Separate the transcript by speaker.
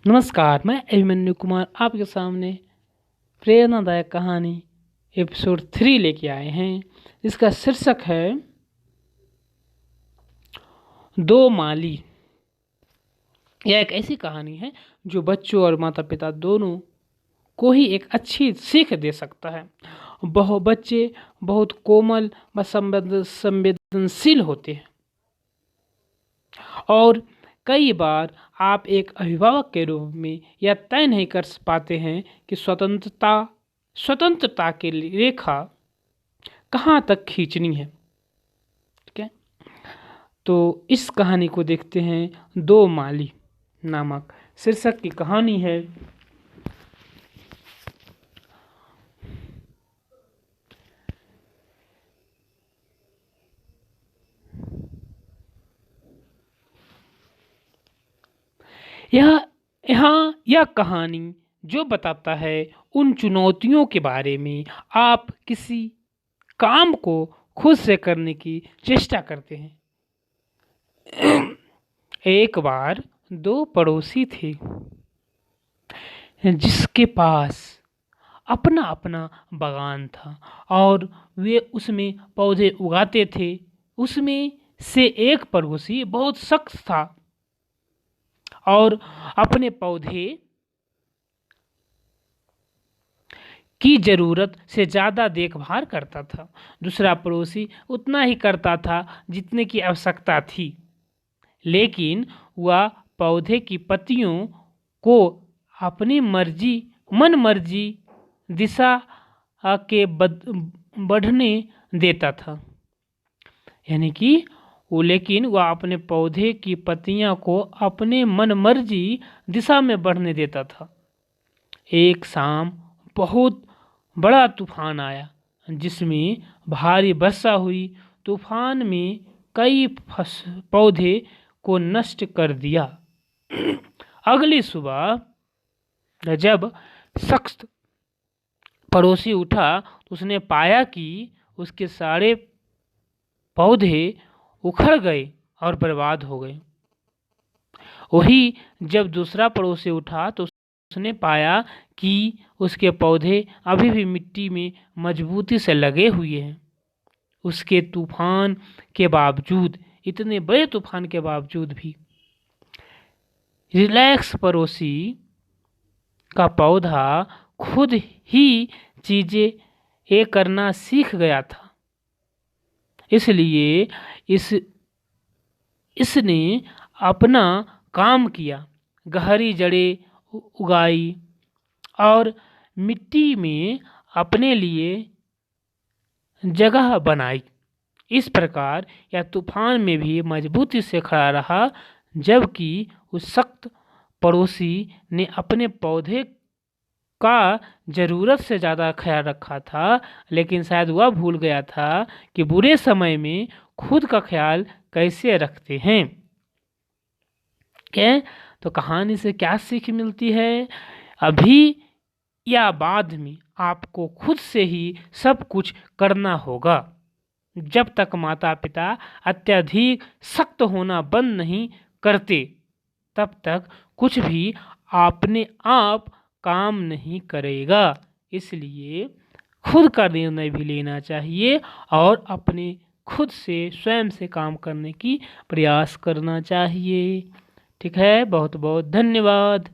Speaker 1: नमस्कार, मैं अभिमन्यु कुमार आपके सामने प्रेरणादायक कहानी एपिसोड 3 लेके आए हैं। इसका शीर्षक है दो माली। यह एक ऐसी कहानी है जो बच्चों और माता पिता दोनों को ही एक अच्छी सीख दे सकता है। बच्चे बहुत कोमल व संवेदनशील होते हैं और कई बार आप एक अभिभावक के रूप में यह तय नहीं कर पाते हैं कि स्वतंत्रता की रेखा कहाँ तक खींचनी है। ठीक है, तो इस कहानी को देखते हैं। दो माली नामक शीर्षक की कहानी है। यह कहानी जो बताता है उन चुनौतियों के बारे में आप किसी काम को खुद से करने की चेष्टा करते हैं। एक बार दो पड़ोसी थे जिसके पास अपना अपना बागान था और वे उसमें पौधे उगाते थे। उसमें से एक पड़ोसी बहुत सख्त था और अपने पौधे की ज़रूरत से ज़्यादा देखभाल करता था। दूसरा पड़ोसी उतना ही करता था जितने की आवश्यकता थी, लेकिन वह पौधे की पत्तियों को अपनी मन मर्जी दिशा के बढ़ने देता था। लेकिन वह अपने पौधे की पत्तियां को अपने मन मर्जी दिशा में बढ़ने देता था। एक शाम बहुत बड़ा तूफान आया जिसमें भारी वर्षा हुई। तूफान में कई पौधे को नष्ट कर दिया। अगली सुबह जब सख्त पड़ोसी उठा तो उसने पाया कि उसके सारे पौधे उखड़ गए और बर्बाद हो गए। वही जब दूसरा पड़ोसी उठा तो उसने पाया कि उसके पौधे अभी भी मिट्टी में मजबूती से लगे हुए हैं। उसके तूफान के बावजूद, इतने बड़े तूफान के बावजूद भी रिलैक्स पड़ोसी का पौधा खुद ही चीजें ये करना सीख गया था। इसलिए इसने अपना काम किया, गहरी जड़ें उगाई और मिट्टी में अपने लिए जगह बनाई। इस प्रकार यह तूफान में भी मजबूती से खड़ा रहा, जबकि उस सख्त पड़ोसी ने अपने पौधे का ज़रूरत से ज़्यादा ख्याल रखा था। लेकिन शायद वह भूल गया था कि बुरे समय में खुद का ख्याल कैसे रखते हैं। तो कहानी से क्या सीख मिलती है? अभी या बाद में आपको खुद से ही सब कुछ करना होगा। जब तक माता पिता अत्यधिक सख्त होना बंद नहीं करते, तब तक कुछ भी अपने आप काम नहीं करेगा। इसलिए खुद का निर्णय भी लेना चाहिए और अपने खुद से स्वयं से काम करने की प्रयास करना चाहिए। ठीक है, बहुत बहुत धन्यवाद।